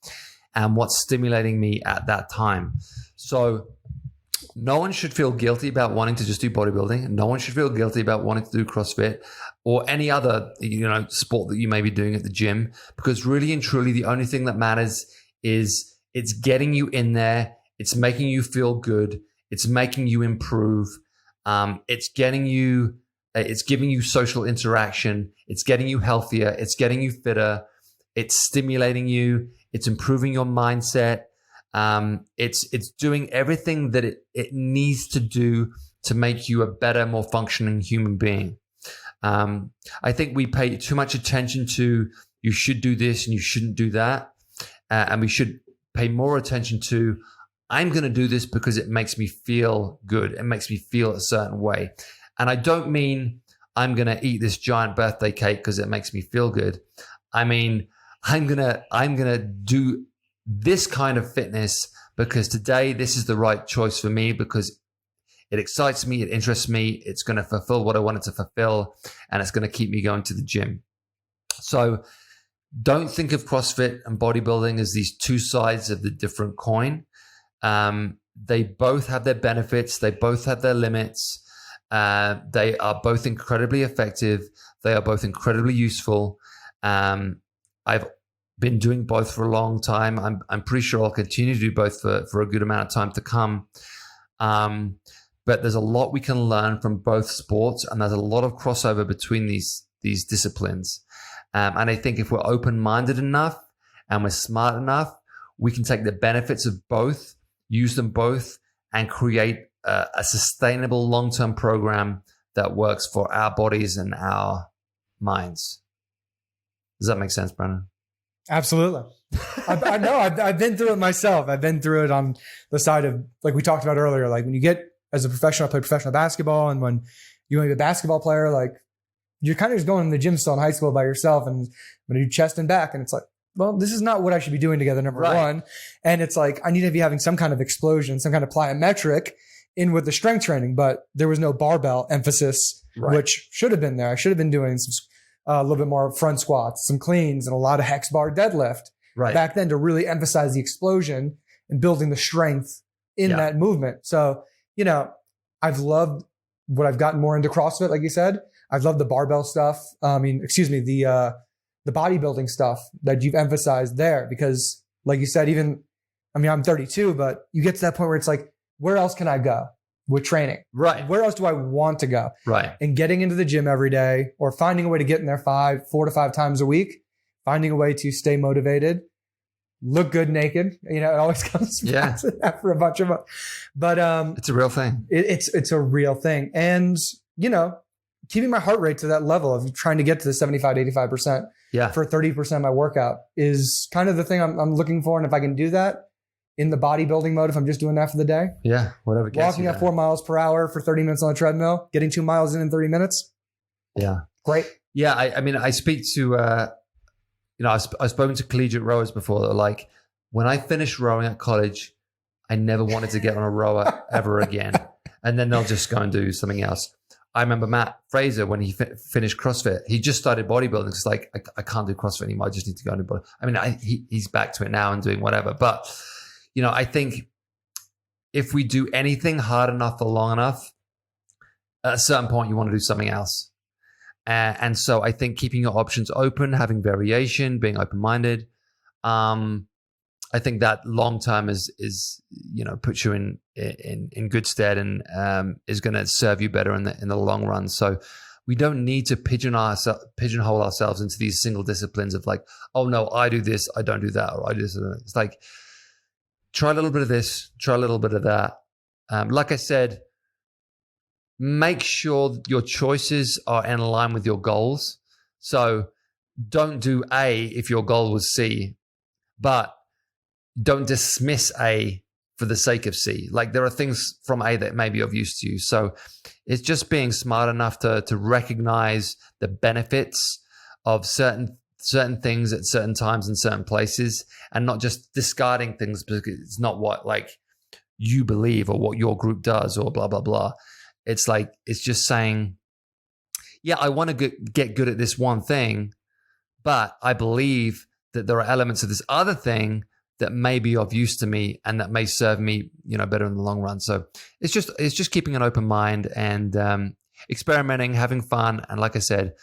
and what's stimulating me at that time. So no one should feel guilty about wanting to just do bodybuilding. No one should feel guilty about wanting to do CrossFit or any other, sport that you may be doing at the gym, because really and truly, the only thing that matters is it's getting you in there. It's making you feel good. It's making you improve. It's giving you social interaction. It's getting you healthier. It's getting you fitter. It's stimulating you. It's improving your mindset. It's doing everything that it needs to do to make you a better, more functioning human being. I think we pay too much attention to you should do this and you shouldn't do that. And we should pay more attention to I'm going to do this because it makes me feel good. It makes me feel a certain way. And I don't mean I'm going to eat this giant birthday cake because it makes me feel good. I mean, I'm going to do this kind of fitness because today this is the right choice for me, because it excites me, it interests me, it's going to fulfill what I wanted to fulfill, and it's going to keep me going to the gym. So don't think of CrossFit and bodybuilding as these two sides of the different coin. They both have their benefits. They both have their limits. They are both incredibly effective. They are both incredibly useful. I've been doing both for a long time. I'm pretty sure I'll continue to do both for a good amount of time to come. But there's a lot we can learn from both sports, and there's a lot of crossover between these disciplines. And I think if we're open-minded enough and we're smart enough, we can take the benefits of both, use them both, and create a sustainable long-term program that works for our bodies and our minds. Does that make sense, Brandon? Absolutely. I know. I've been through it myself. I've been through it on the side of, like we talked about earlier, like when you get as a professional, I played professional basketball, and when you want to be a basketball player, like you're kind of just going to the gym still in high school by yourself, and I'm going to do chest and back, and it's like, well, this is not what I should be doing together, number one. And it's like, I need to be having some kind of explosion, some kind of plyometric in with the strength training, but there was no barbell emphasis, which should have been there. I should have been doing some a little bit more front squats, some cleans, and a lot of hex bar deadlift back then to really emphasize the explosion and building the strength in that movement. So, you know, I've loved what I've gotten more into CrossFit, like you said. I've loved the barbell stuff. The bodybuilding stuff that you've emphasized there, because like you said, I'm 32, but you get to that point where it's like, where else can I go with training? Right. Where else do I want to go? Right. And getting into the gym every day, or finding a way to get in there 4 to 5 times a week, finding a way to stay motivated, look good naked. You know, it always comes back to that for a bunch of, but it's a real thing. It's a real thing. And, you know, keeping my heart rate to that level of trying to get to the 75 to 85% for 30% of my workout is kind of the thing I'm looking for. And if I can do that in the bodybuilding mode, if I'm just doing that for the day, whatever gets walking you at 4 miles per hour for 30 minutes on the treadmill, getting 2 miles in 30 minutes. Yeah. Great. Yeah. I mean, I speak to, I've spoken to collegiate rowers before that are like, when I finished rowing at college, I never wanted to get on a rower ever again. And then they'll just go and do something else. I remember Matt Fraser, when he finished CrossFit, he just started bodybuilding. It's like, I can't do CrossFit anymore. I just need to go into body. I mean, he's back to it now and doing whatever. But, you know, I think if we do anything hard enough for long enough, at a certain point, you want to do something else. And so I think keeping your options open, having variation, being open-minded, I think that long term is puts you in good stead and is going to serve you better in the long run. So we don't need to pigeonhole ourselves into these single disciplines of like, oh no, I do this, I don't do that, or I do this. It's like, try a little bit of this, try a little bit of that. Like I said, make sure your choices are in line with your goals. So don't do A if your goal was C, but don't dismiss A for the sake of C. Like there are things from A that may be of use to you. So it's just being smart enough to recognize the benefits of certain things at certain times in certain places, and not just discarding things because it's not what like you believe or what your group does or blah, blah, blah. It's like, it's just saying, yeah, I want to get good at this one thing, but I believe that there are elements of this other thing that may be of use to me and that may serve me, better in the long run. So it's just keeping an open mind and experimenting, having fun. And like I said,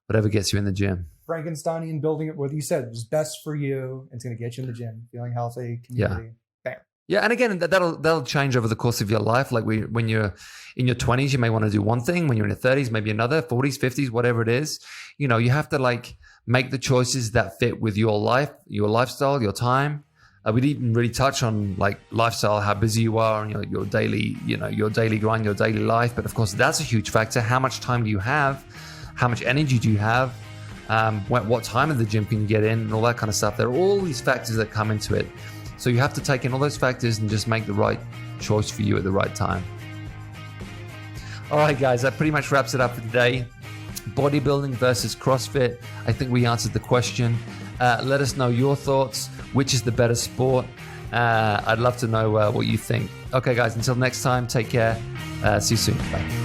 whatever gets you in the gym. Frankensteinian building it, what you said was best for you. It's going to get you in the gym, feeling healthy, community. Bam. Yeah. And again, that'll change over the course of your life. Like when you're in your 20s, you may want to do one thing. When you're in your 30s, maybe another, 40s, 50s, whatever it is, you have to like make the choices that fit with your life, your lifestyle, your time. We didn't really touch on like lifestyle, how busy you are, and your daily, your daily grind, your daily life. But of course, that's a huge factor. How much time do you have? How much energy do you have? What time of the gym can you get in, and all that kind of stuff. There are all these factors that come into it. So you have to take in all those factors and just make the right choice for you at the right time. All right, guys, that pretty much wraps it up for today. Bodybuilding versus CrossFit. I think we answered the question. Let us know your thoughts. Which is the better sport? I'd love to know what you think. Okay, guys, until next time, take care. See you soon. Bye.